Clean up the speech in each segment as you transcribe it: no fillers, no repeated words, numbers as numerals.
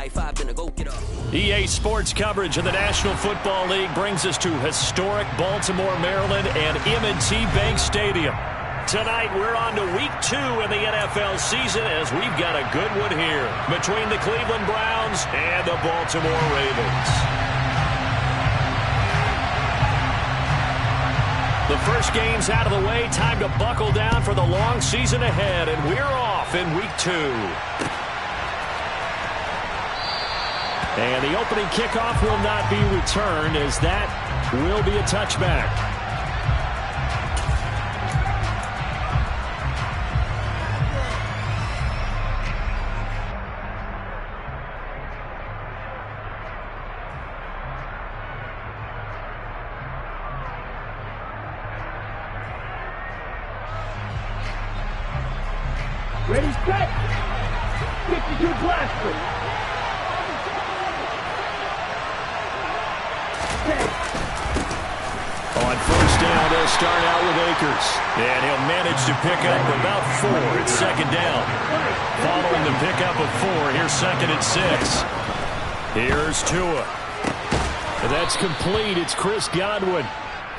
like 5, then I go get up. EA Sports coverage of the National Football League brings us to historic Baltimore, Maryland, and M&T Bank Stadium. Tonight, we're on to Week 2 in the NFL season as we've got a good one here between the Cleveland Browns and the Baltimore Ravens. The first game's out of the way. Time to buckle down for the long season ahead, and we're off in Week 2. And the opening kickoff will not be returned, as that will be a touchback. Ready, set. 52 blaster. On first down, they'll start out with Akers. And he'll manage to pick up about 4. It's second down. Following the pickup of 4, here's second and 6. Here's Tua. That's complete. It's Chris Godwin.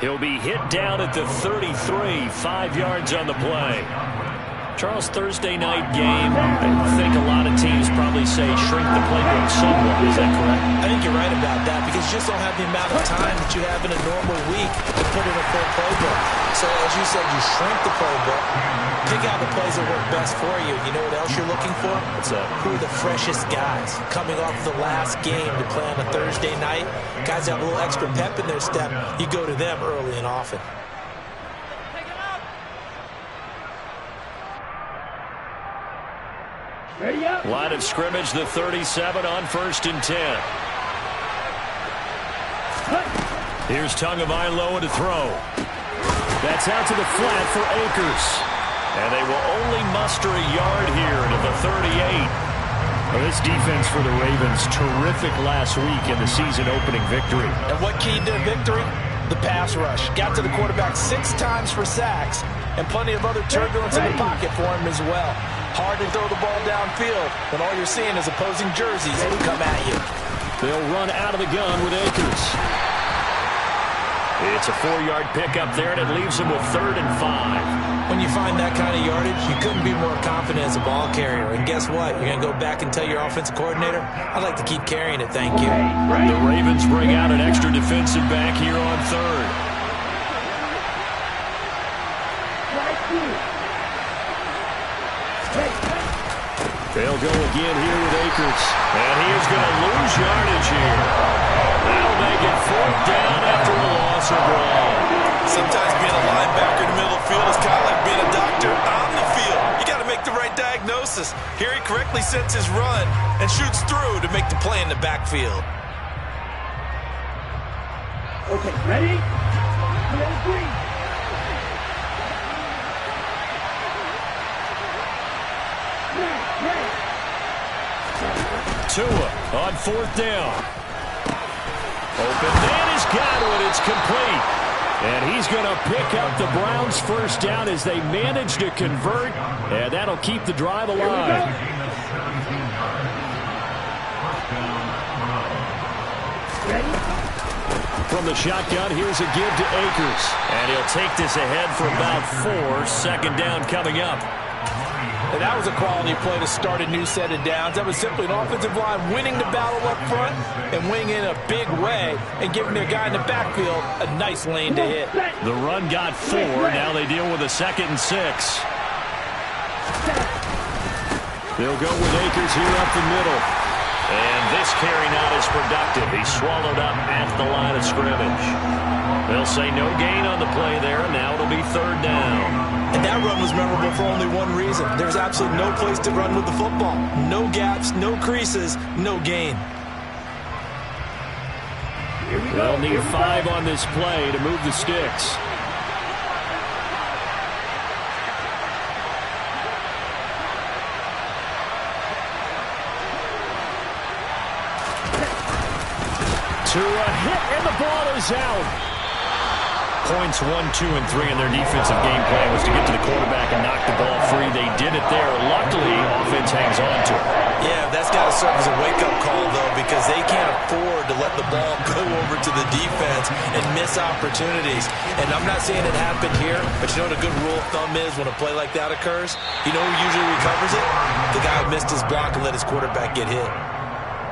He'll be hit down at the 33, 5 yards on the play. Charles, Thursday night game, I think a lot of teams probably say shrink the playbook somewhat. Is that correct? I think you're right about that because you just don't have the amount of time that you have in a normal week to put in a full playbook. So as you said, you shrink the playbook, pick out the plays that work best for you. You know what else you're looking for? What's that? Who are the freshest guys coming off the last game to play on a Thursday night? Guys that have a little extra pep in their step, you go to them early and often. Line of scrimmage, the 37 on first and 10. Here's Tagovailoa to throw. That's out to the flat for Akers. And they will only muster a yard here to the 38. Well, this defense for the Ravens, terrific last week in the season-opening victory. And what keyed their victory? The pass rush. Got to the quarterback 6 times for sacks, and plenty of other turbulence in the pocket for him as well. Hard to throw the ball downfield when all you're seeing is opposing jerseys come at you. They'll run out of the gun with Akers. It's a 4-yard pickup there, and it leaves them with 3rd and 5. When you find that kind of yardage, you couldn't be more confident as a ball carrier. And guess what? You're going to go back and tell your offensive coordinator, I'd like to keep carrying it, thank you. The Ravens bring out an extra defensive back here on 3rd. They'll go again here with Akers. And he is going to lose yardage here. That'll make it 4th down after a loss of ball. Sometimes being a linebacker in the middle of the field is kind of like being a doctor on the field. You got to make the right diagnosis. Here he correctly sets his run and shoots through to make the play in the backfield. Okay, ready? 3. Tua on 4th down. Open man is Godwin. It's complete. And he's going to pick up the Browns' first down as they manage to convert. And that'll keep the drive alive. From the shotgun, here's a give to Akers. And he'll take this ahead for about 4. Second down coming up. And that was a quality play to start a new set of downs. That was simply an offensive line winning the battle up front and winning in a big way and giving their guy in the backfield a nice lane to hit. The run got 4. Now they deal with a 2nd and 6. They'll go with Akers here up the middle. And this carry not as productive. He's swallowed up at the line of scrimmage. They'll say no gain on the play there. Now it'll be 3rd down. And that run was memorable for only one reason. There's absolutely no place to run with the football. No gaps, no creases, no gain. They'll need 5 on this play to move the sticks. To a hit, and the ball is out. Points 1, 2, and 3 in their defensive game plan was to get to the quarterback and knock the ball free. They did it there. Luckily, offense hangs on to it. Yeah, that's got to serve as a wake-up call, though, because they can't afford to let the ball go over to the defense and miss opportunities. And I'm not saying it happened here, but you know what a good rule of thumb is when a play like that occurs? You know who usually recovers it? The guy who missed his block and let his quarterback get hit.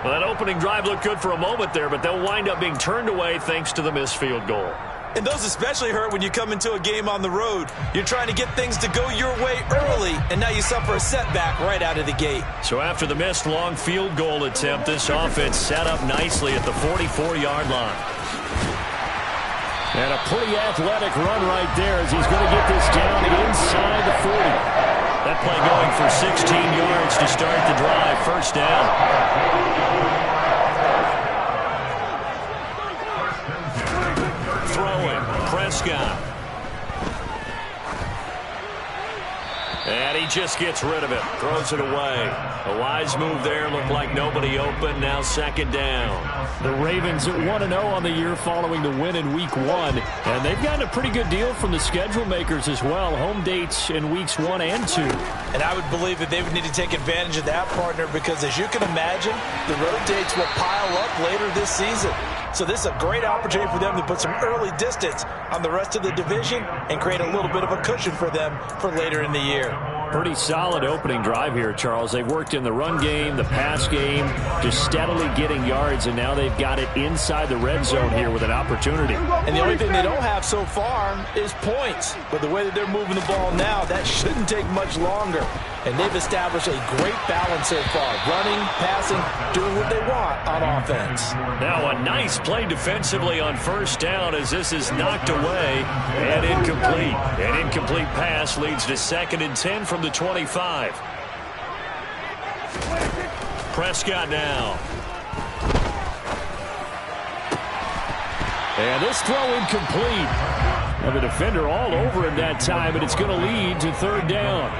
Well, that opening drive looked good for a moment there, but they'll wind up being turned away thanks to the missed field goal. And those especially hurt when you come into a game on the road. You're trying to get things to go your way early, and now you suffer a setback right out of the gate. So after the missed long field goal attempt, this offense set up nicely at the 44-yard line. And a pretty athletic run right there as he's going to get this down inside the 40. That play going for 16 yards to start the drive. First down. Prescott. And he just gets rid of it. Throws it away. A wise move there. Looked like nobody open. Now second down. The Ravens at 1-0 on the year following the win in Week 1. And they've gotten a pretty good deal from the schedule makers as well. Home dates in Weeks 1 and 2. And I would believe that they would need to take advantage of that, partner, because as you can imagine, the road dates will pile up later this season. So this is a great opportunity for them to put some early distance on the rest of the division and create a little bit of a cushion for them for later in the year. Pretty solid opening drive here, Charles. They've worked in the run game, the pass game, just steadily getting yards, and now they've got it inside the red zone here with an opportunity. And the only thing they don't have so far is points. But the way that they're moving the ball now, that shouldn't take much longer. And they've established a great balance so far. Running, passing, doing what they want on offense. Now a nice play defensively on first down as this is knocked away and incomplete. An incomplete pass leads to 2nd and 10 from the 25. Prescott now. And this throw incomplete. And the defender all over him that time, but it's going to lead to 3rd down.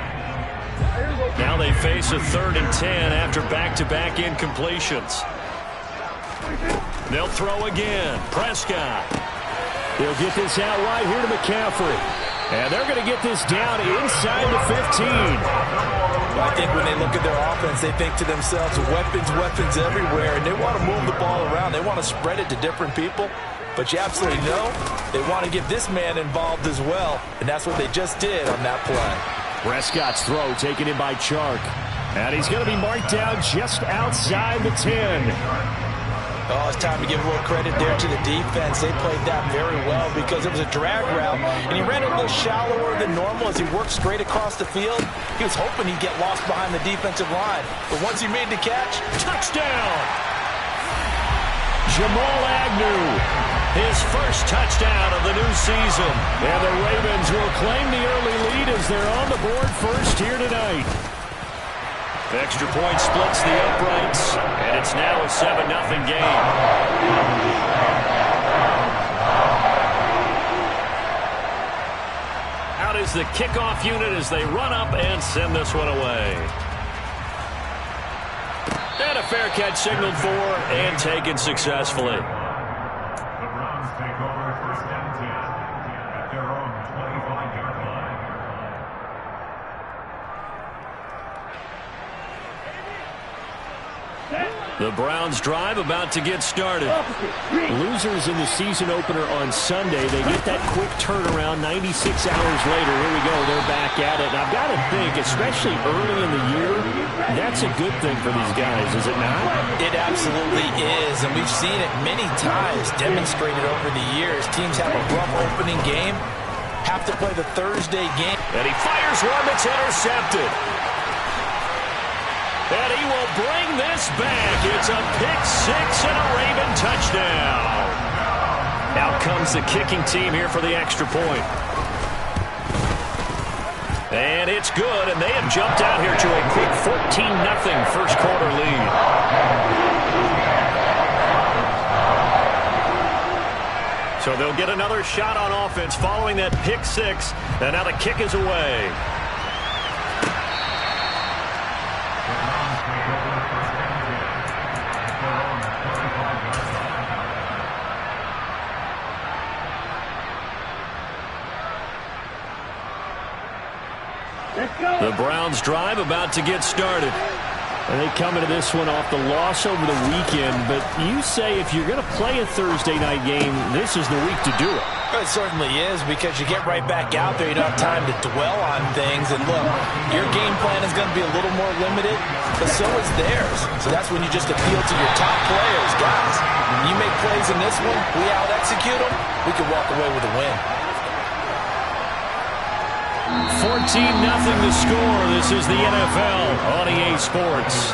Now they face a 3rd and 10 after back-to-back incompletions. They'll throw again. Prescott. He'll get this out right here to McCaffrey. And they're going to get this down inside the 15. I think when they look at their offense, they think to themselves, weapons everywhere, and they want to move the ball around. They want to spread it to different people. But you absolutely know they want to get this man involved as well, and that's what they just did on that play. Prescott's throw taken in by Chark. And he's going to be marked down just outside the 10. Oh, it's time to give a little credit there to the defense. They played that very well because it was a drag route, and he ran it a little shallower than normal as he worked straight across the field. He was hoping he'd get lost behind the defensive line. But once he made the catch, touchdown! Jamal Agnew, his first touchdown of the new season. And the Ravens will claim the early lead as they're on the board first here tonight. Extra point splits the uprights, and it's now a 7-0 game. Out is the kickoff unit as they run up and send this one away. And a fair catch signaled for and taken successfully. The Browns take over 1st and 10 at their own 25-yard line. The Browns drive about to get started. Losers in the season opener on Sunday. They get that quick turnaround 96 hours later. Here we go. They're back at it. And I've got to think, especially early in the year, that's a good thing for these guys, is it not? It absolutely is. And we've seen it many times demonstrated over the years. Teams have a rough opening game, have to play the Thursday game. And he fires one that's intercepted. And he will bring this back. It's a pick-6 and a Raven touchdown. Out comes the kicking team here for the extra point. And it's good, and they have jumped out here to a quick 14-0 first quarter lead. So they'll get another shot on offense following that pick-6, and now the kick is away. Browns drive about to get started. And they come into this one off the loss over the weekend, but you say if you're going to play a Thursday night game, this is the week to do it. It certainly is, because you get right back out there. You don't have time to dwell on things. And look, your game plan is going to be a little more limited, but so is theirs. So that's when you just appeal to your top players. Guys, you make plays in this one, we out-execute them, we can walk away with a win. 14-0 the score. This is the NFL on EA Sports.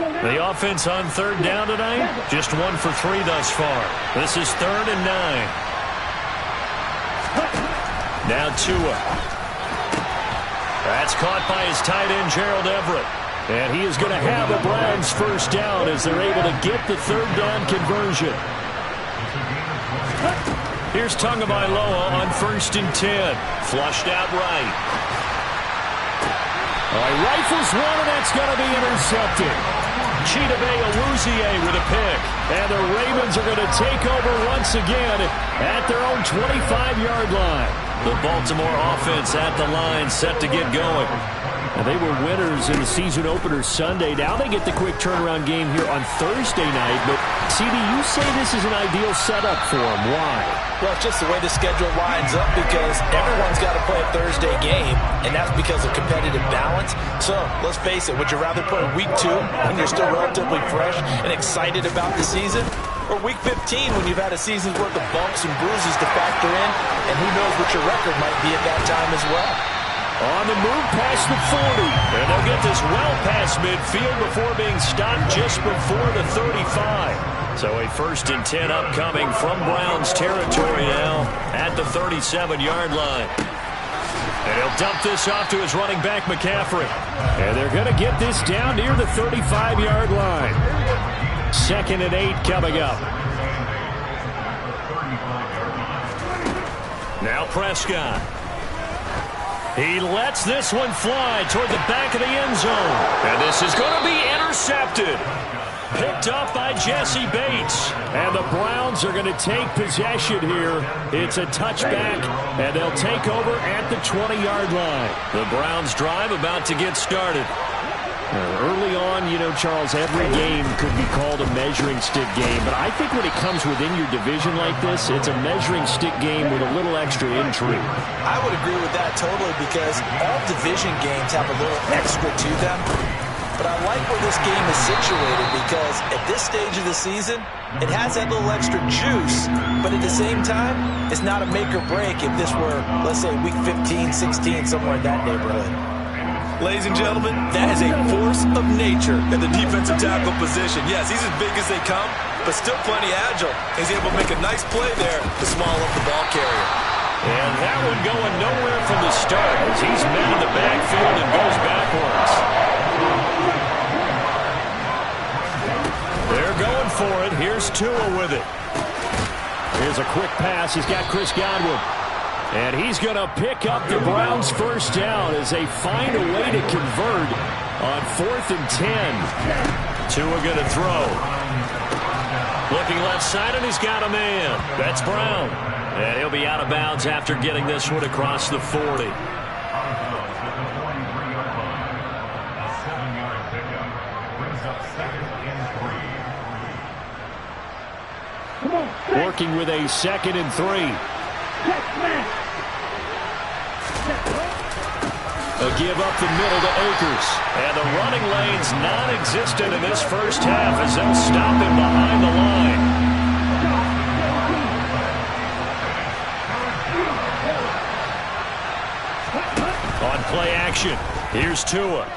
The offense on third down tonight, just 1 for 3 thus far. This is 3rd and 9. Now Tua. That's caught by his tight end, Gerald Everett. And he is going to have a Browns first down as they're able to get the third down conversion. Here's Tagovailoa on 1st and 10. Flushed out right. Rifles one, and that's going to be intercepted. Chidobe Awuzie with a pick. And the Ravens are going to take over once again at their own 25-yard line. The Baltimore offense at the line, set to get going. And they were winners in the season opener Sunday. Now they get the quick turnaround game here on Thursday night. But, CD, you say this is an ideal setup for them. Why? Well, it's just the way the schedule lines up, because everyone's got to play a Thursday game, and that's because of competitive balance. So, let's face it, would you rather play week 2 when you're still relatively fresh and excited about the season, or week 15 when you've had a season's worth of bumps and bruises to factor in, and who knows what your record might be at that time as well? On the move past the 40. And they'll get this well past midfield before being stopped just before the 35. So a 1st and 10 upcoming from Browns territory now at the 37-yard line. And he'll dump this off to his running back, McCaffrey. And they're going to get this down near the 35-yard line. 2nd and 8 coming up. Now Prescott. He lets this one fly toward the back of the end zone. And this is going to be intercepted. Picked up by Jesse Bates. And the Browns are going to take possession here. It's a touchback, and they'll take over at the 20-yard line. The Browns drive about to get started. Early on, you know, Charles, every game could be called a measuring stick game. But I think when it comes within your division like this, it's a measuring stick game with a little extra intrigue. I would agree with that totally, because all division games have a little extra to them. But I like where this game is situated, because at this stage of the season, it has that little extra juice. But at the same time, it's not a make or break if this were, let's say, week 15, 16, somewhere in that neighborhood. Ladies and gentlemen, that is a force of nature at the defensive tackle position. Yes, he's as big as they come, but still plenty agile. He's able to make a nice play there to small up the ball carrier. And that one going nowhere from the start as he's met in the backfield and goes backwards. They're going for it. Here's Tua with it. Here's a quick pass. He's got Chris Godwin. And he's going to pick up the Browns' first down as they find a way to convert on 4th and 10. Tua going to throw. Looking left side, and he's got a man. That's Brown. And he'll be out of bounds after getting this one across the 40. Working with a 2nd and 3. A give up the middle to Akers. And the running lane's non-existent in this first half as they'll stop him behind the line. On play action, here's Tua.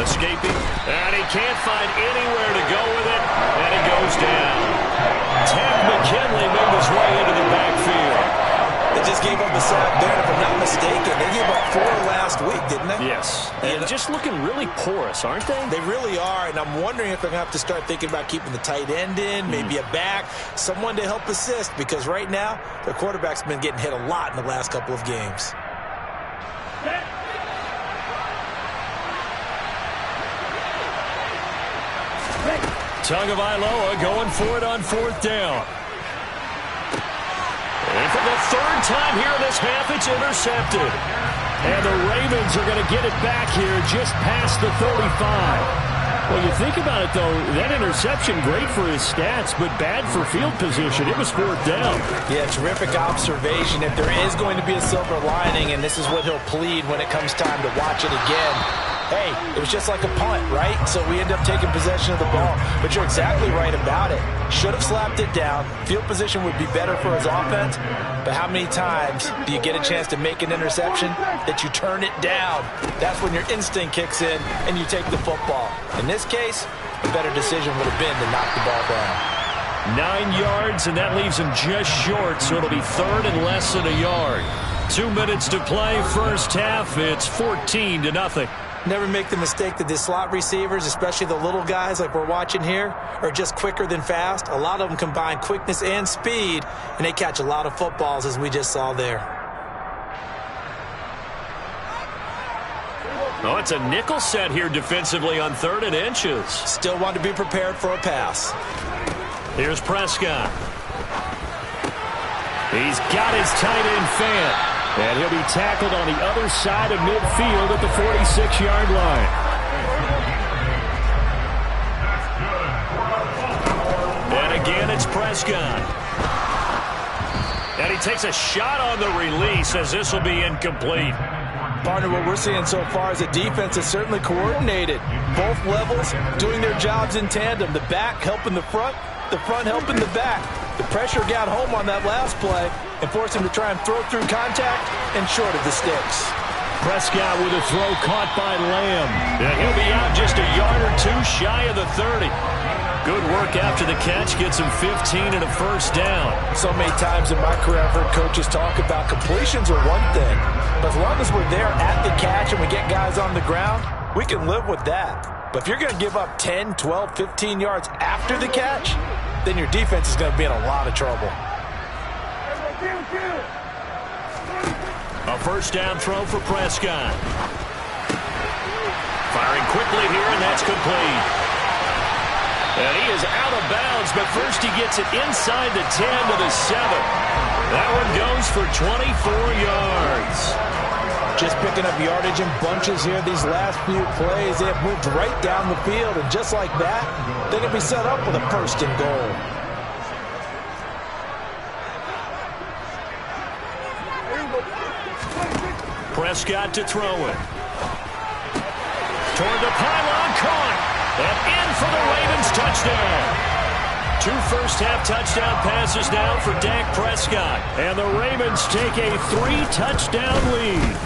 Escaping, and he can't find anywhere to go with it, and he goes down. Ted McKinley made his way into the backfield. It just just gave up a sack there. If I'm not mistaken, they gave up 4 last week, didn't they? Yes. And just looking really porous, aren't they? They really are, and I'm wondering if they're going to have to start thinking about keeping the tight end in, maybe a back, someone to help assist, because right now, their quarterback's been getting hit a lot in the last couple of games. Tagovailoa going for it on 4th down. And for the 3rd time here in this half, it's intercepted. And the Ravens are going to get it back here just past the 35. Well, you think about it, though, that interception, great for his stats, but bad for field position. It was 4th down. Yeah, terrific observation. If there is going to be a silver lining, and this is what he'll plead when it comes time to watch it again, hey, it was just like a punt, right? So we end up taking possession of the ball. But you're exactly right about it. Should have slapped it down. Field position would be better for his offense. But how many times do you get a chance to make an interception that you turn it down? That's when your instinct kicks in and you take the football. In this case, a better decision would have been to knock the ball down. 9 yards, and that leaves him just short, so it'll be 3rd and less than a yard. 2 minutes to play, first half. It's 14-0. Never make the mistake that the slot receivers, especially the little guys like we're watching here, are just quicker than fast. A lot of them combine quickness and speed, and they catch a lot of footballs, as we just saw there. Oh, it's a nickel set here defensively on 3rd and inches. Still want to be prepared for a pass. Here's Prescott. He's got his tight end fan. And he'll be tackled on the other side of midfield at the 46-yard line. And again, it's Prescott. And he takes a shot on the release as this will be incomplete. Partner, what we're seeing so far is the defense is certainly coordinated. Both levels doing their jobs in tandem. The back helping the front helping the back. The pressure got home on that last play and forced him to try and throw through contact and short of the sticks. Prescott with a throw caught by Lamb. And he'll be out just a yard or 2 shy of the 30. Good work after the catch. Gets him 15 and a first down. So many times in my career I've heard coaches talk about completions are one thing. But as long as we're there at the catch and we get guys on the ground, we can live with that. But if you're going to give up 10, 12, 15 yards after the catch, then your defense is going to be in a lot of trouble. A first down throw for Prescott. Firing quickly here, and that's complete. And he is out of bounds, but first he gets it inside the 10 to the 7. That one goes for 24 yards. Just picking up yardage in bunches here these last few plays. They have moved right down the field, and just like that, they can be set up with a 1st and goal. Prescott to throw it. Toward the pylon, caught. And in for the Ravens touchdown. 2 first-half touchdown passes now for Dak Prescott. And the Ravens take a 3-touchdown lead.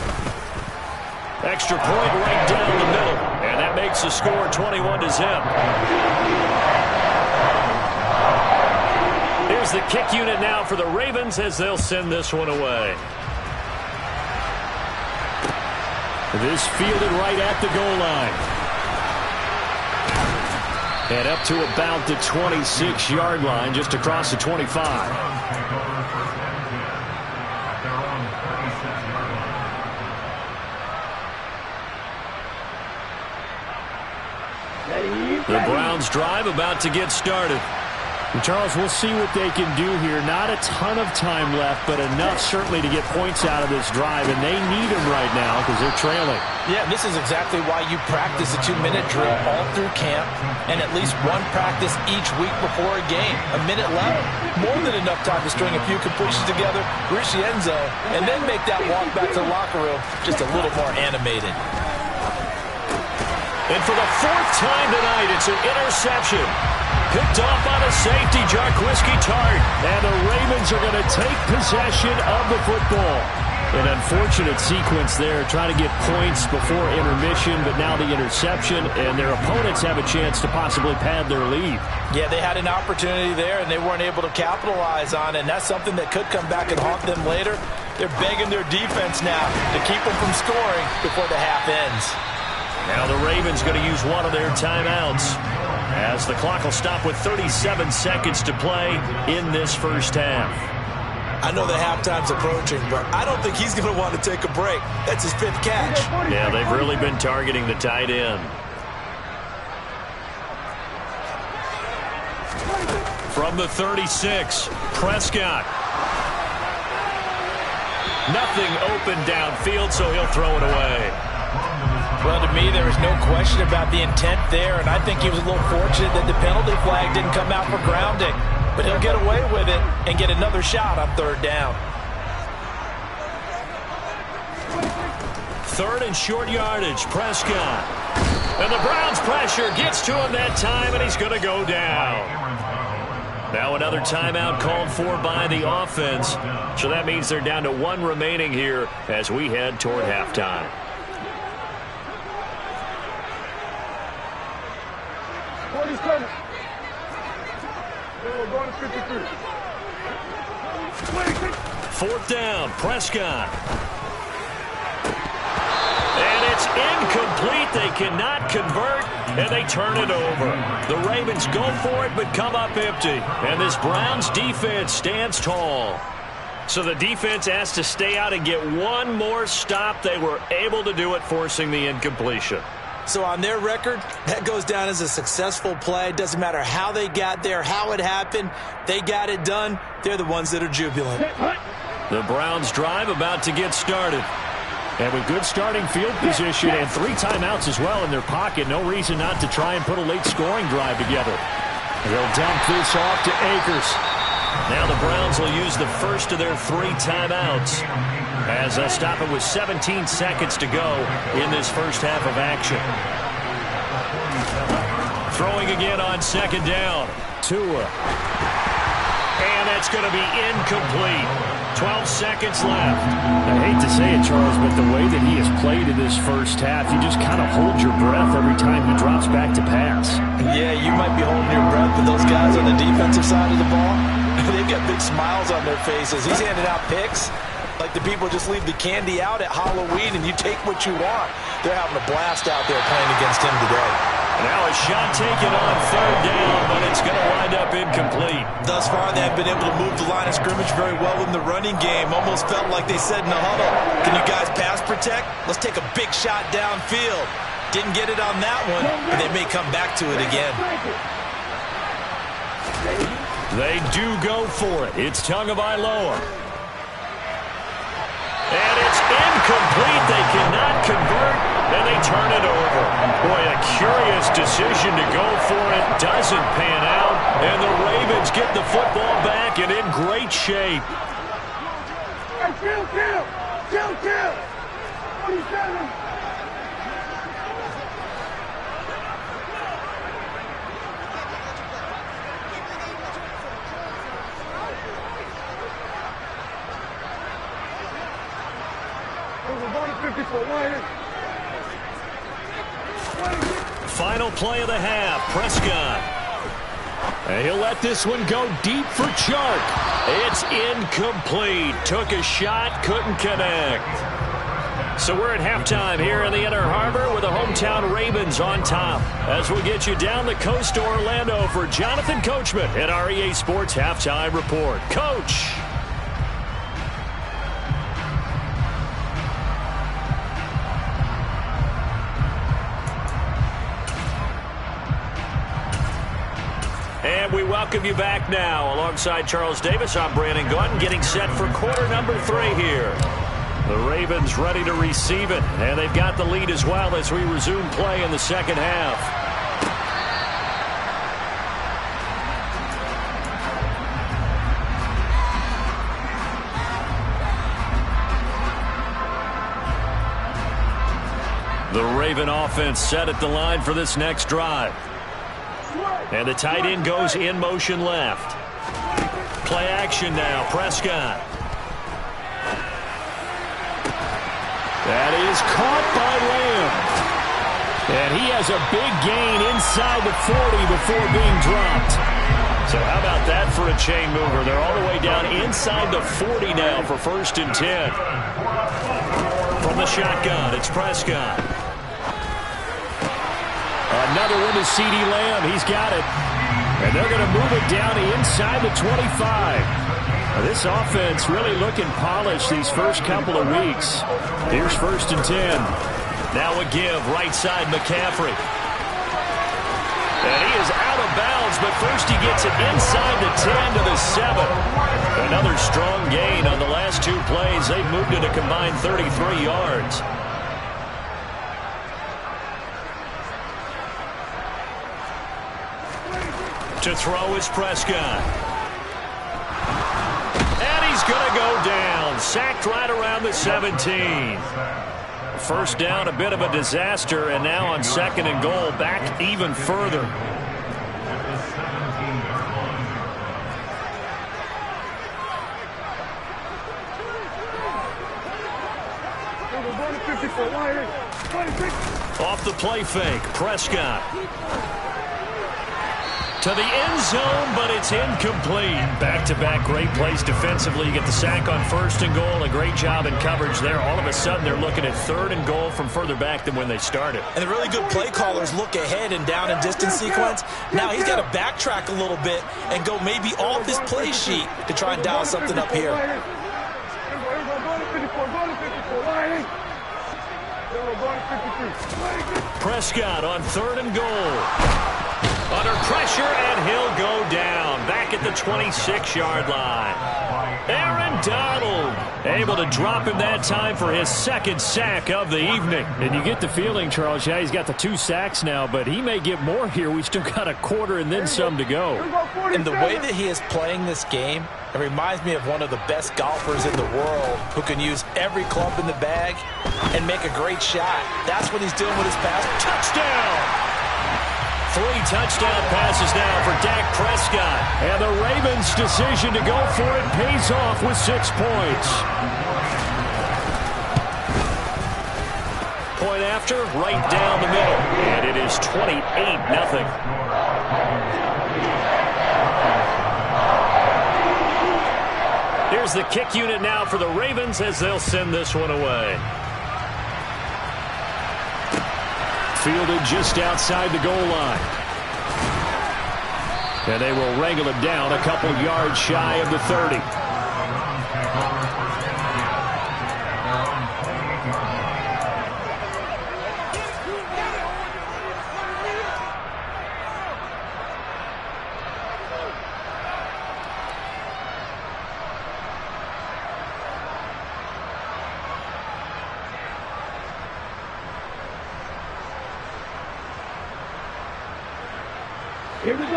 Extra point right down the middle. And that makes the score 21-0. Here's the kick unit now for the Ravens as they'll send this one away. This fielded right at the goal line. And up to about the 26-yard line, just across the 25. The Browns drive about to get started. And Charles, we'll see what they can do here. Not a ton of time left, but enough certainly to get points out of this drive, and they need them right now because they're trailing. Yeah, this is exactly why you practice a 2-minute drill all through camp and at least one practice each week before a game. A minute left, more than enough time to string a few completions together, reach the end zone, and then make that walk back to the locker room just a little more animated. And for the 4th time tonight, it's an interception. Picked off by the safety, Jarquiski Tart. And the Ravens are going to take possession of the football. An unfortunate sequence there, trying to get points before intermission, but now the interception, and their opponents have a chance to possibly pad their lead. Yeah, they had an opportunity there, and they weren't able to capitalize on it, and that's something that could come back and haunt them later. They're begging their defense now to keep them from scoring before the half ends. Now the Ravens going to use one of their timeouts, as the clock will stop with 37 seconds to play in this first half. I know the halftime's approaching, but I don't think he's going to want to take a break. That's his 5th catch. Yeah, they've really been targeting the tight end. From the 36, Prescott. Nothing open downfield, so he'll throw it away. Well, to me, there is no question about the intent there, and I think he was a little fortunate that the penalty flag didn't come out for grounding. But he'll get away with it and get another shot on 3rd down. 3rd and short yardage, Prescott. And the Browns' pressure gets to him that time, and he's going to go down. Now another timeout called for by the offense. So that means they're down to 1 remaining here as we head toward halftime. Fourth down, Prescott. And it's incomplete. They cannot convert, and they turn it over. The Ravens go for it, but come up empty. And this Browns defense stands tall. So the defense has to stay out and get one more stop. They were able to do it, forcing the incompletion. So on their record, that goes down as a successful play. It doesn't matter how they got there, how it happened. They got it done. They're the ones that are jubilant. The Browns drive about to get started. And with good starting field position and 3 timeouts as well in their pocket, no reason not to try and put a late scoring drive together. They'll dump this off to Akers. Now the Browns will use the first of their 3 timeouts as they'll stop it with 17 seconds to go in this first half of action. Throwing again on 2nd down. Tua. And that's going to be incomplete. 12 seconds left. I hate to say it, Charles, but the way that he has played in this first half, you just kind of hold your breath every time he drops back to pass. Yeah, you might be holding your breath, but those guys on the defensive side of the ball, they've got big smiles on their faces. He's handing out picks like the people just leave the candy out at Halloween and you take what you want. They're having a blast out there playing against him today. Now a shot taken on 3rd down, but it's going to wind up incomplete. Thus far, they have been able to move the line of scrimmage very well in the running game. Almost felt like they said in the huddle, can you guys pass protect? Let's take a big shot downfield. Didn't get it on that one, but they may come back to it again. They do go for it. It's Tagovailoa. And it's incomplete. They cannot convert, and they turn it over. Boy, a curious decision to go for it. Doesn't pan out, and the Ravens get the football back and in great shape. Kill. 47. Final play of the half, Prescott. And he'll let this one go deep for Chark. It's incomplete. Took a shot, couldn't connect. So we're at halftime here in the Inner Harbor with the hometown Ravens on top. As we get you down the coast to Orlando for Jonathan Coachman at our EA Sports Halftime Report. Coach. And we welcome you back now. Alongside Charles Davis, I'm Brandon Gaudin, getting set for quarter number 3 here. The Ravens ready to receive it, and they've got the lead as well as we resume play in the second half. The Raven offense set at the line for this next drive. And the tight end goes in motion left. Play action now, Prescott. That is caught by Lamb. And he has a big gain inside the 40 before being dropped. So how about that for a chain mover? They're all the way down inside the 40 now for 1st and 10. From the shotgun, it's Prescott. Another one to CeeDee Lamb. He's got it. And they're going to move it down inside the 25. This offense really looking polished these first couple of weeks. Here's 1st and 10. Now a give, right side McCaffrey. And he is out of bounds, but first he gets it inside the 10 to the 7. Another strong gain on the last 2 plays. They've moved it a combined 33 yards. To throw is Prescott. And he's going to go down. Sacked right around the 17. First down, a bit of a disaster, and now on 2nd and goal, back even further. Off the play fake, Prescott. To the end zone, but it's incomplete. Back-to-back great plays defensively. You get the sack on 1st and goal. A great job in coverage there. All of a sudden, they're looking at 3rd and goal from further back than when they started. And the really good play callers look ahead and down and distance sequence. Now he's got to backtrack a little bit and go maybe off his play sheet to try and dial something up here. Prescott on 3rd and goal. Under pressure, and he'll go down. Back at the 26-yard line. Aaron Donald able to drop him that time for his 2nd sack of the evening. And you get the feeling, Charles, yeah, he's got the 2 sacks now, but he may get more here. We still got a quarter and then some to go. And the way that he is playing this game, it reminds me of one of the best golfers in the world who can use every club in the bag and make a great shot. That's what he's doing with his pass. Touchdown! 3 touchdown passes now for Dak Prescott. And the Ravens' decision to go for it pays off with 6 points. Point after, right down the middle. And it is 28-0. Here's the kick unit now for the Ravens as they'll send this one away. Fielded just outside the goal line. And they will wrangle it down a couple yards shy of the 30.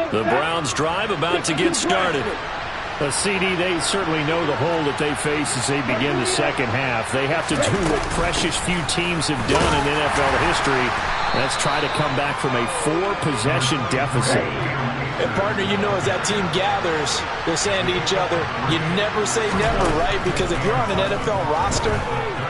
The Browns drive about to get started. CD, they certainly know the hole that they face as they begin the second half. They have to do what precious few teams have done in NFL history. That's try to come back from a 4-possession deficit. And partner, you know, as that team gathers, they're saying to each other, you never say never, right? Because if you're on an NFL roster,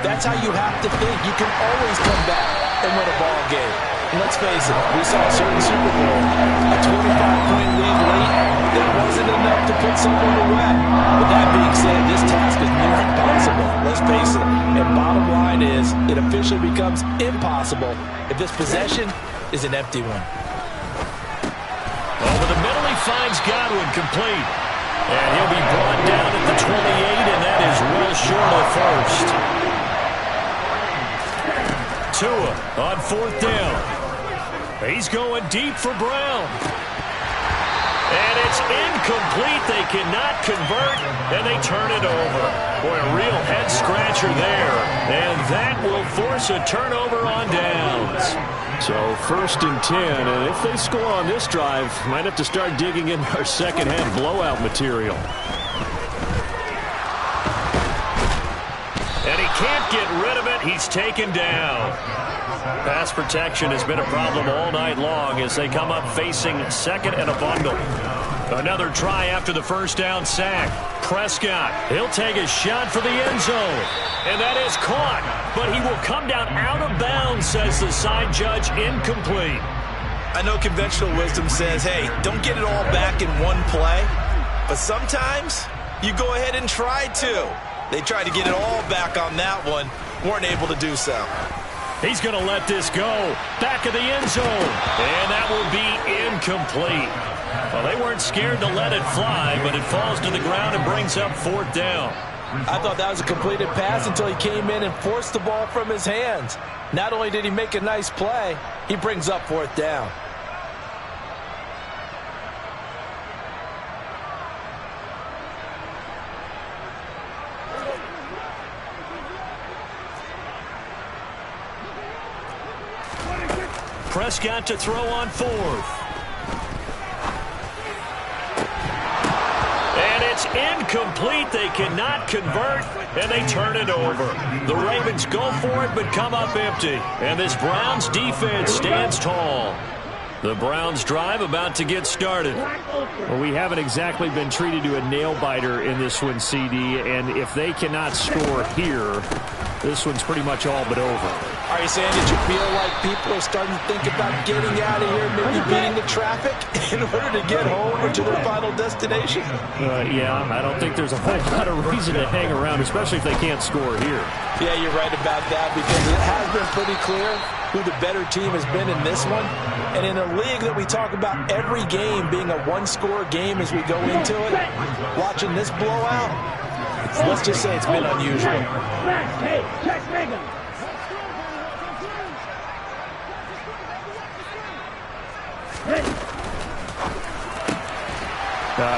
that's how you have to think. You can always come back and win a ball game. And let's face it, we saw a certain Super Bowl, a 25-point lead late that wasn't enough to put someone away. With that being said, this task is near impossible. Let's face it. And bottom line is, it officially becomes impossible if this possession is an empty one. Over the middle, he finds Godwin complete. And he'll be brought down at the 28, and that is well short of first. Tua on 4th down. He's going deep for Brown. And it's incomplete. They cannot convert, and they turn it over. Boy, a real head-scratcher there. And that will force a turnover on downs. So 1st and 10, and if they score on this drive, might have to start digging in our second-half blowout material. And he can't get rid of it. He's taken down. Pass protection has been a problem all night long as they come up facing 2nd and a bundle. Another try after the 1st down sack. Prescott, he'll take a shot for the end zone. And that is caught, but he will come down out of bounds, says the side judge, incomplete. I know conventional wisdom says, hey, don't get it all back in one play. But sometimes you go ahead and try to. They tried to get it all back on that one. Weren't able to do so. He's going to let this go. Back of the end zone. And that will be incomplete. Well, they weren't scared to let it fly, but it falls to the ground and brings up 4th down. I thought that was a completed pass until he came in and forced the ball from his hands. Not only did he make a nice play, he brings up 4th down. Prescott to throw on 4th. And it's incomplete. They cannot convert, and they turn it over. The Ravens go for it, but come up empty. And this Browns defense stands tall. The Browns drive about to get started. Well, we haven't exactly been treated to a nail-biter in this one, CD, and if they cannot score here, this one's pretty much all but over. Are you saying that you feel like people are starting to think about getting out of here, maybe beating the traffic in order to get home or to their final destination? Yeah, I don't think there's a whole lot of reason to hang around, especially if they can't score here. Yeah, you're right about that, because it has been pretty clear who the better team has been in this one. And in a league that we talk about every game being a one-score game as we go into it, watching this blowout, let's just say it's been unusual.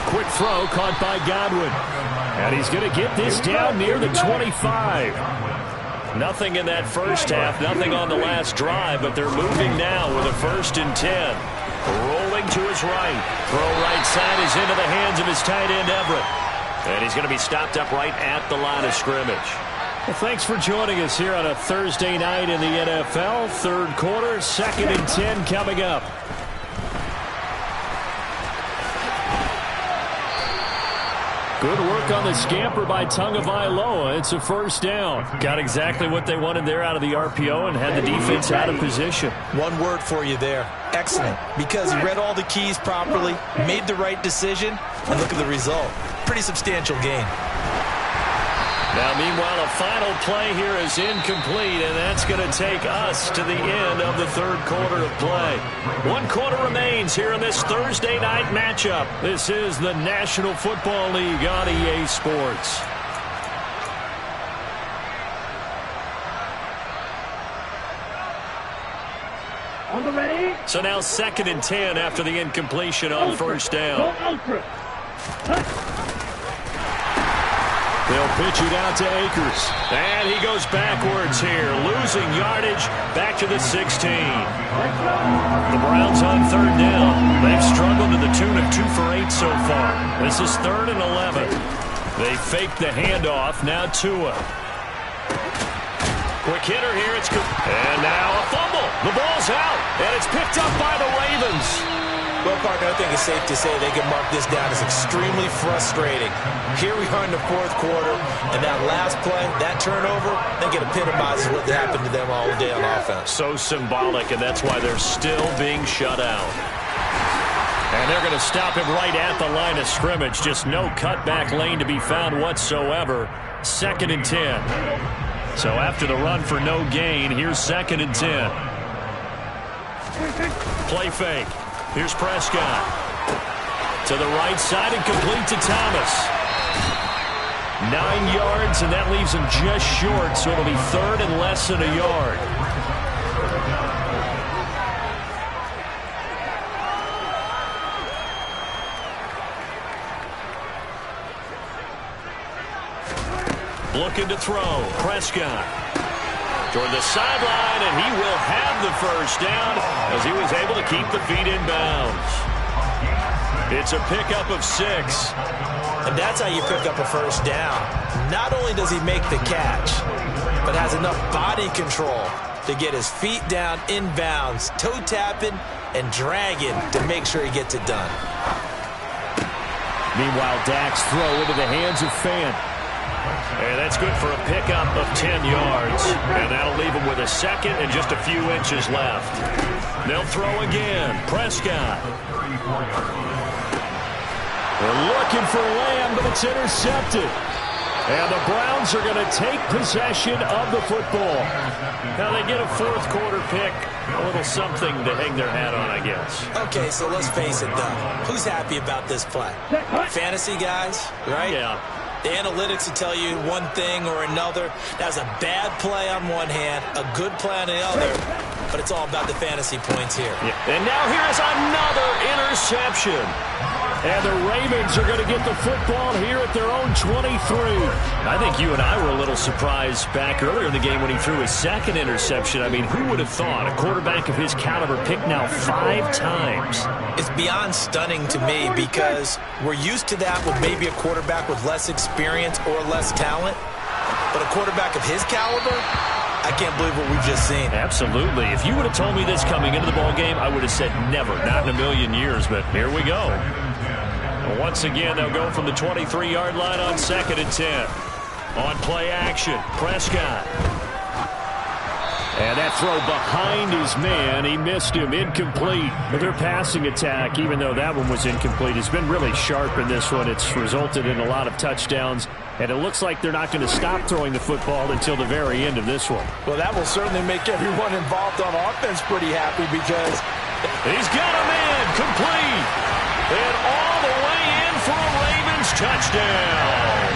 Quick throw caught by Godwin. And he's going to get this down near the 25. Nothing in that first half, nothing on the last drive, but they're moving now with a 1st and 10. Rolling to his right. Throw right side is into the hands of his tight end, Everett. And he's going to be stopped up right at the line of scrimmage. Well, thanks for joining us here on a Thursday night in the NFL. 3rd quarter, 2nd and 10 coming up. Good work on the scamper by Tagovailoa. It's a 1st down. Got exactly what they wanted there out of the RPO and had the defense out of position. One word for you there. Excellent. Because he read all the keys properly, made the right decision, and look at the result. Pretty substantial gain. Now, meanwhile, a final play here is incomplete, and that's going to take us to the end of the 3rd quarter of play. 1 quarter remains here in this Thursday night matchup. This is the National Football League on EA Sports. On the ready. So now 2nd and 10 after the incompletion on 1st down. They'll pitch it out to Akers. And he goes backwards here, losing yardage back to the 16. The Browns on 3rd down. They've struggled to the tune of 2 for 8 so far. This is 3rd and 11. They fake the handoff. Now Tua. Quick hitter here. And now a fumble. The ball's out. And it's picked up by the Ravens. Well, partner, I think it's safe to say they can mark this down as extremely frustrating. Here we are in the 4th quarter, and that last play, that turnover, I think it epitomizes what happened to them all day on offense. So symbolic, and that's why they're still being shut out. And they're going to stop him right at the line of scrimmage. Just no cutback lane to be found whatsoever. 2nd and 10. So after the run for no gain, here's 2nd and 10. Play fake. Here's Prescott. To the right side and complete to Thomas. 9 yards, and that leaves him just short, so it'll be 3rd and less than a yard. Looking to throw. Prescott. Toward the sideline, and he will have the 1st down as he was able to keep the feet in bounds. It's a pickup of 6. And that's how you pick up a 1st down. Not only does he make the catch, but has enough body control to get his feet down in bounds, toe tapping and dragging to make sure he gets it done. Meanwhile, Dak's throw into the hands of Fant. And that's good for a pickup of 10 yards. And that'll leave him with a second and just a few inches left. They'll throw again. Prescott. They're looking for Lamb, but it's intercepted. And the Browns are going to take possession of the football. Now they get a fourth quarter pick. A little something to hang their hat on, I guess. Okay, so let's face it, though. Who's happy about this play? Fantasy guys, right? Yeah. The analytics will tell you one thing or another. That's a bad play on one hand, a good play on the other, but it's all about the fantasy points here. Yeah. And now here's another interception. And the Ravens are going to get the football here at their own 23. I think you and I were a little surprised back earlier in the game when he threw his second interception. I mean, who would have thought a quarterback of his caliber picked now 5 times? It's beyond stunning to me because we're used to that with maybe a quarterback with less experience or less talent. But a quarterback of his caliber, I can't believe what we've just seen. Absolutely. If you would have told me this coming into the ball game, I would have said never, not in a million years. But here we go. Once again, they'll go from the 23-yard line on 2nd and 10. On play action, Prescott. And that throw behind his man, he missed him, incomplete. But their passing attack, even though that one was incomplete, has been really sharp in this one. It's resulted in a lot of touchdowns, and it looks like they're not going to stop throwing the football until the very end of this one. Well, that will certainly make everyone involved on offense pretty happy because he's got a man, complete. And all the way in for a Ravens touchdown.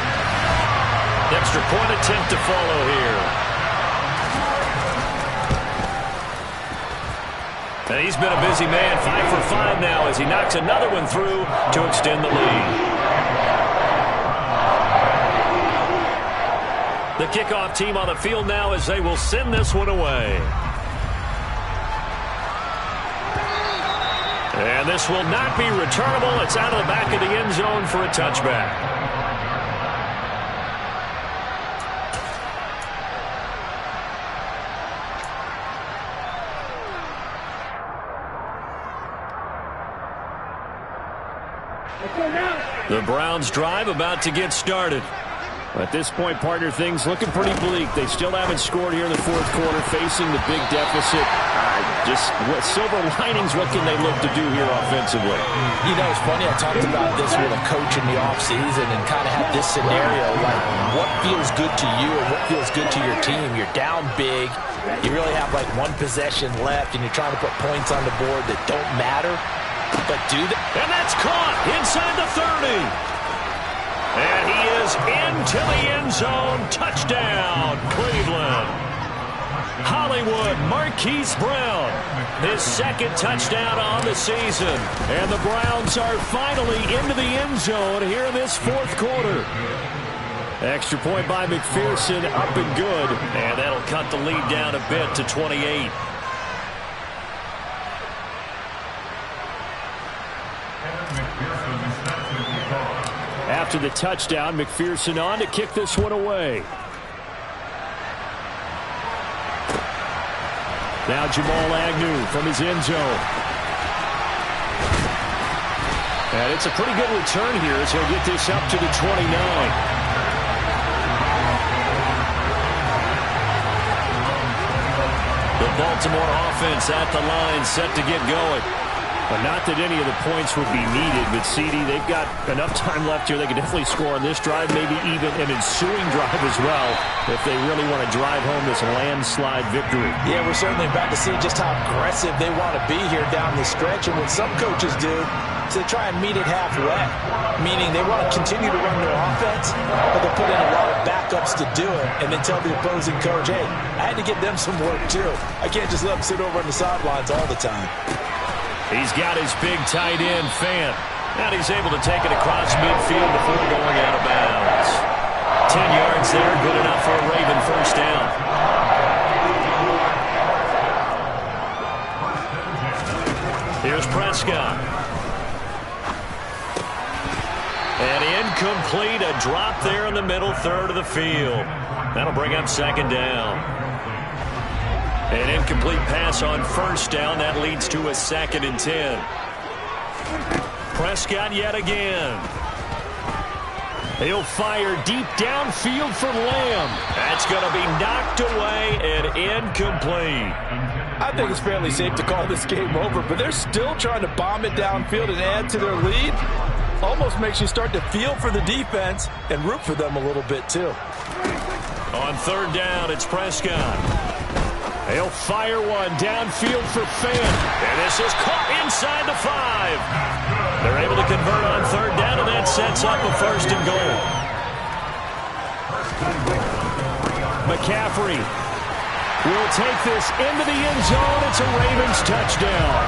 Extra point attempt to follow here. And he's been a busy man, 5 for 5 now as he knocks another one through to extend the lead. The kickoff team on the field now as they will send this one away. And this will not be returnable. It's out of the back of the end zone for a touchback. The Browns drive about to get started. At this point, partner, things looking pretty bleak. They still haven't scored here in the fourth quarter, facing the big deficit. Just what silver linings, what can they look to do here offensively? You know, it's funny, I talked about this with a coach in the offseason and kind of had this scenario, like what feels good to you or what feels good to your team. You're down big. You really have like one possession left, and you're trying to put points on the board that don't matter. But do that. And that's caught inside the 30. And he is into the end zone. Touchdown, Cleveland. Hollywood Marquise Brown, his second touchdown on the season. And the Browns are finally into the end zone here in this fourth quarter. Extra point by McPherson, up and good. And that'll cut the lead down a bit to 28. After the touchdown, McPherson on to kick this one away. Now Jamal Agnew from his end zone. And it's a pretty good return here as he'll get this up to the 29. The Baltimore offense at the line, set to get going. But not that any of the points would be needed, but CD, they've got enough time left here. They can definitely score on this drive, maybe even an ensuing drive as well, if they really want to drive home this landslide victory. Yeah, we're certainly about to see just how aggressive they want to be here down the stretch. And what some coaches do is they try and meet it halfway, meaning they want to continue to run their offense, but they put in a lot of backups to do it, and then tell the opposing coach, hey, I had to get them some work too. I can't just let them sit over on the sidelines all the time. He's got his big tight end, Fant. And he's able to take it across midfield before going out of bounds. 10 yards there, good enough for a Raven first down. Here's Prescott. And incomplete, a drop there in the middle third of the field. That'll bring up second down. An incomplete pass on first down. That leads to a 2nd and 10. Prescott yet again. He'll fire deep downfield for Lamb. That's going to be knocked away and incomplete. I think it's fairly safe to call this game over, but they're still trying to bomb it downfield and add to their lead. Almost makes you start to feel for the defense and root for them a little bit too. On third down, it's Prescott. He'll fire one downfield for Fant. And this is caught inside the 5. They're able to convert on third down, and that sets up a first and goal. McCaffrey will take this into the end zone. It's a Ravens touchdown.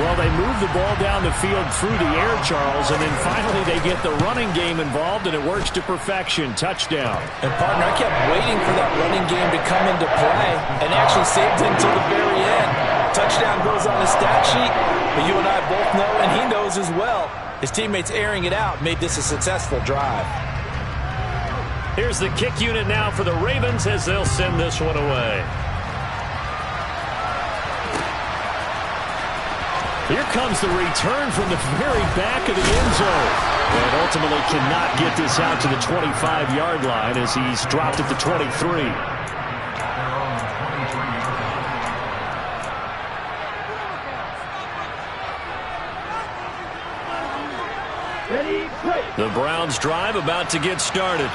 Well, they move the ball down the field through the air, Charles, and then finally they get the running game involved, and it works to perfection. Touchdown. And, partner, I kept waiting for that running game to come into play and actually saved it until the very end. Touchdown goes on the stat sheet, but you and I both know, and he knows as well, his teammates airing it out made this a successful drive. Here's the kick unit now for the Ravens as they'll send this one away. Here comes the return from the very back of the end zone. And ultimately cannot get this out to the 25-yard line as he's dropped at the 23. The Browns drive about to get started.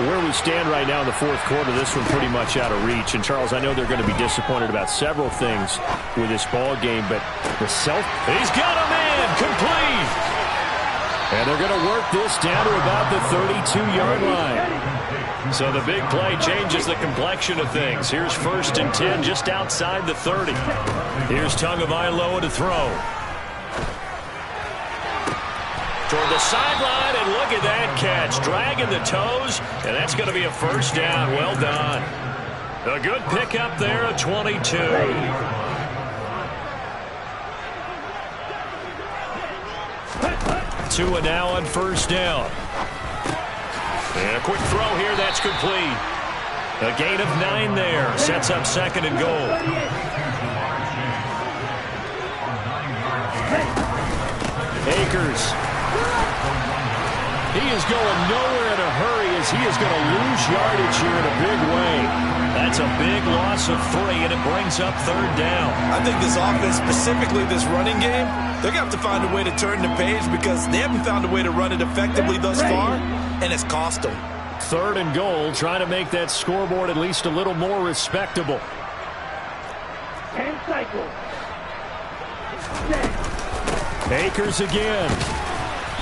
Where we stand right now in the fourth quarter, this one pretty much out of reach. And, Charles, I know they're going to be disappointed about several things with this ball game, but he's got a man complete. And they're going to work this down to about the 32-yard line. So the big play changes the complexion of things. Here's first and 10 just outside the 30. Here's Tagovailoa to throw. Toward the sideline, and look at that catch. Dragging the toes, and that's going to be a first down. Well done. A good pickup there at 22. Tua now on first down. And a quick throw here, that's complete. A gain of 9 there. Sets up second and goal. Akers. He is going nowhere in a hurry as he is going to lose yardage here in a big way. That's a big loss of 3, and it brings up third down. I think this offense, specifically this running game, they're going to have to find a way to turn the page because they haven't found a way to run it effectively thus far, and it's cost them. Third and goal, trying to make that scoreboard at least a little more respectable. 10 cycles. Akers again.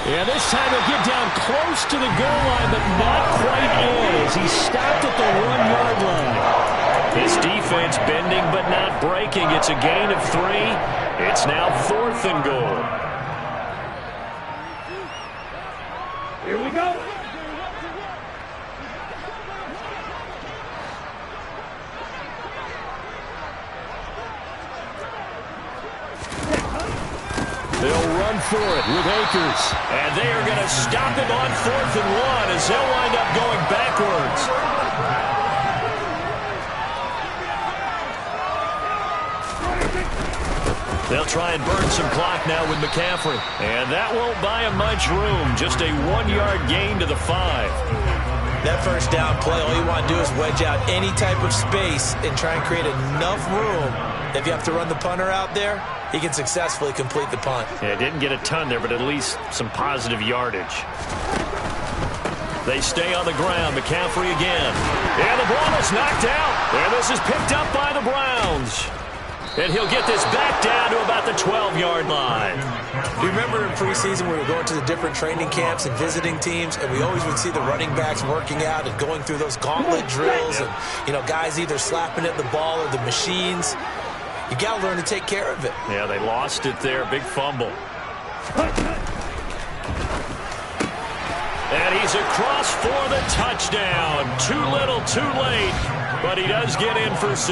Yeah, this time he'll get down close to the goal line, but not quite in as he stopped at the 1-yard line. His defense bending but not breaking. It's a gain of 3. It's now fourth and goal. Here we go. They'll run for it with Akers. And they are going to stop him on 4th and 1 as they'll wind up going backwards. They'll try and burn some clock now with McCaffrey. And that won't buy him much room. Just a 1-yard gain to the 5. That first down play, all you want to do is wedge out any type of space and try and create enough room. If you have to run the punter out there, he can successfully complete the punt. Yeah, didn't get a ton there, but at least some positive yardage. They stay on the ground. McCaffrey again. And the ball is knocked out. And this is picked up by the Browns. And he'll get this back down to about the 12-yard line. Do you remember in preseason we were going to the different training camps and visiting teams, and we always would see the running backs working out and going through those gauntlet drills, and, you know, guys either slapping at the ball or the machines. You got to learn to take care of it. Yeah, they lost it there. Big fumble. And he's across for the touchdown. Too little, too late. But he does get in for 6.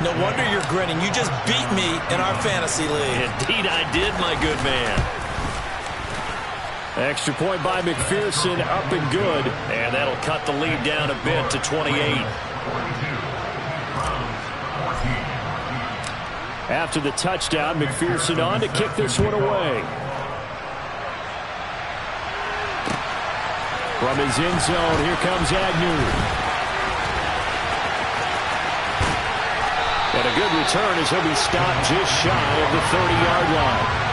No wonder you're grinning. You just beat me in our fantasy league. Indeed I did, my good man. Extra point by McPherson, up and good. And that'll cut the lead down a bit to 28. After the touchdown, McPherson on to kick this one away. From his end zone, here comes Agnew. And a good return as he'll be stopped just shy of the 30-yard line.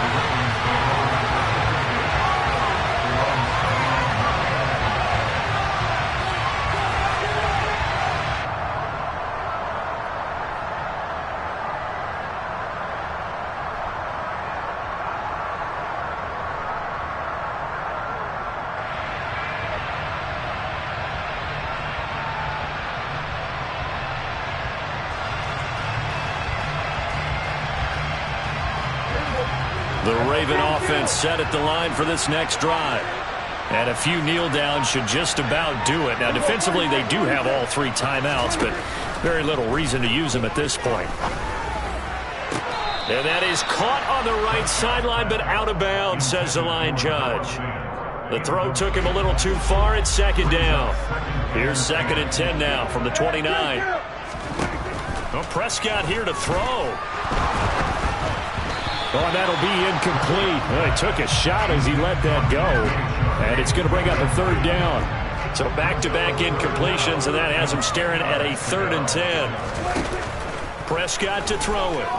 The Raven offense set at the line for this next drive. And a few kneel downs should just about do it. Now, defensively, they do have all 3 timeouts, but very little reason to use them at this point. And that is caught on the right sideline, but out of bounds, says the line judge. The throw took him a little too far. It's second down. Here's 2nd and 10 now from the 29. Well, Prescott here to throw. Oh, and that'll be incomplete. Well, he took a shot as he let that go. And it's going to bring up a 3rd down. So back-to-back incompletions, and that has him staring at a 3rd and 10. Prescott to throw it.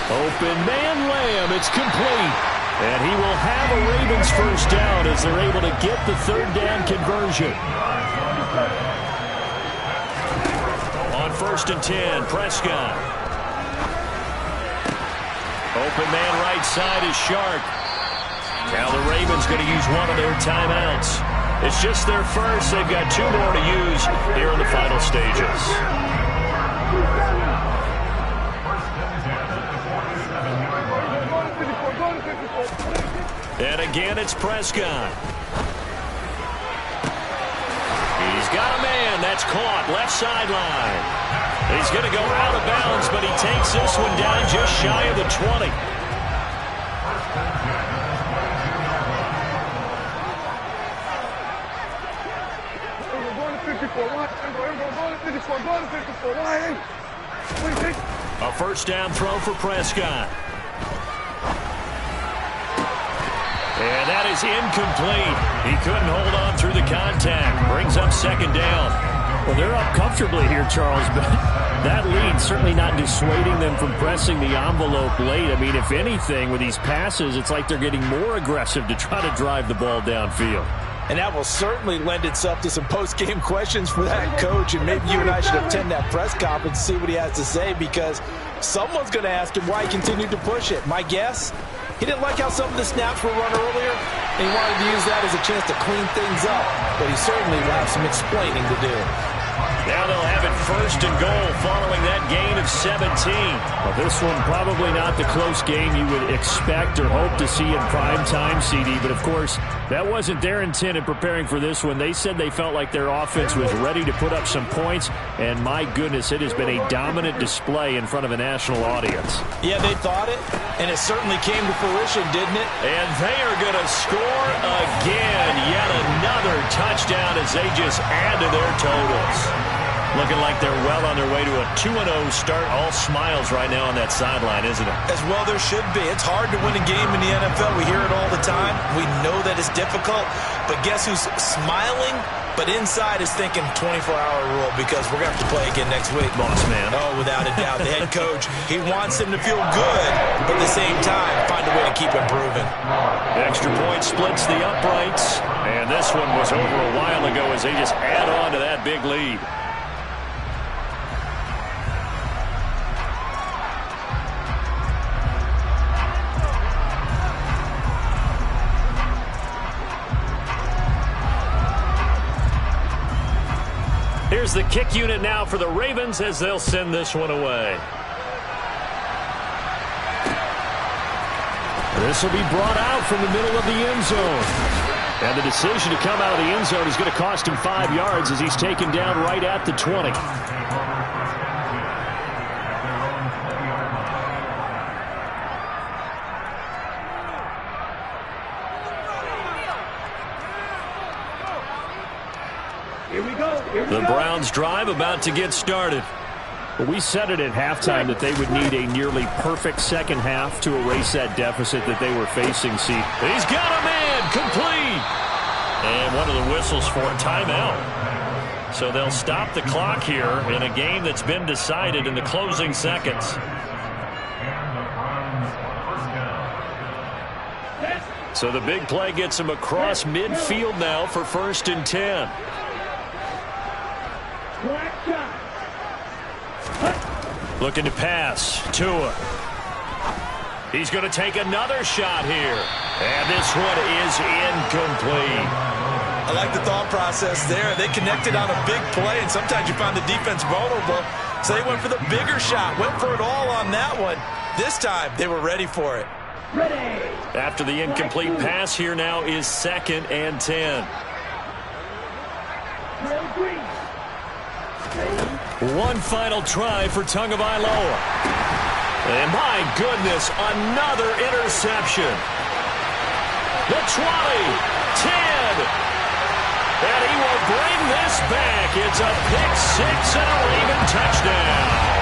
Open man Lamb. It's complete. And he will have a Ravens first down as they're able to get the 3rd down conversion. On 1st and 10, Prescott. Open man right side is Shark. Now the Ravens going to use one of their timeouts. It's just their first. They've got 2 more to use here in the final stages. And again, it's Prescott. He's got a man. That's caught. Left sideline. He's going to go out of bounds, but he takes this one down just shy of the 20. A first down throw for Prescott. And that is incomplete. He couldn't hold on through the contact. Brings up 2nd down. Well, they're up comfortably here, Charles, but that lead certainly not dissuading them from pressing the envelope late. I mean, if anything, with these passes, it's like they're getting more aggressive to try to drive the ball downfield. And that will certainly lend itself to some post-game questions for that coach, and maybe you and I should attend that press conference and see what he has to say, because someone's going to ask him why he continued to push it. My guess, he didn't like how some of the snaps were run earlier, and he wanted to use that as a chance to clean things up, but he certainly will have some explaining to do. Now they'll have it 1st and goal following that gain of 17. Well, this one probably not the close game you would expect or hope to see in prime time, CD. But, of course, that wasn't their intent in preparing for this one. They said they felt like their offense was ready to put up some points. And, my goodness, it has been a dominant display in front of a national audience. Yeah, they thought it, and it certainly came to fruition, didn't it? And they are going to score again. Yet another touchdown as they just add to their totals. Looking like they're well on their way to a 2-0 start. All smiles right now on that sideline, isn't it? As well there should be. It's hard to win a game in the NFL. We hear it all the time. We know that it's difficult. But guess who's smiling? But inside is thinking 24-hour rule, because we're going to have to play again next week. Boss man. Oh, without a doubt. The head coach, he wants them to feel good, but at the same time, find a way to keep improving. Extra point splits the uprights. And this one was over a while ago as they just add on to that big lead. Here's the kick unit now for the Ravens as they'll send this one away. This will be brought out from the middle of the end zone. And the decision to come out of the end zone is going to cost him 5 yards as he's taken down right at the 20. Here we go. The Browns drive about to get started. Well, we said it at halftime that they would need a nearly perfect second half to erase that deficit that they were facing. See, he's got a man, complete. And one of the whistles for a timeout. So they'll stop the clock here in a game that's been decided in the closing seconds. So the big play gets him across midfield now for 1st and 10. Looking to pass. Tua. He's going to take another shot here. And this one is incomplete. I like the thought process there. They connected on a big play, and sometimes you find the defense vulnerable. So they went for the bigger shot, went for it all on that one. This time, they were ready for it. After the incomplete pass, here now is 2nd and 10. One final try for Tagovailoa. And my goodness, another interception. The 20, 10. And he will bring this back. It's a pick-6 and a Raven touchdown.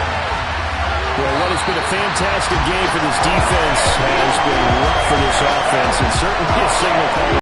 Well, what has been a fantastic game for this defense has been rough for this offense, and certainly a signal call.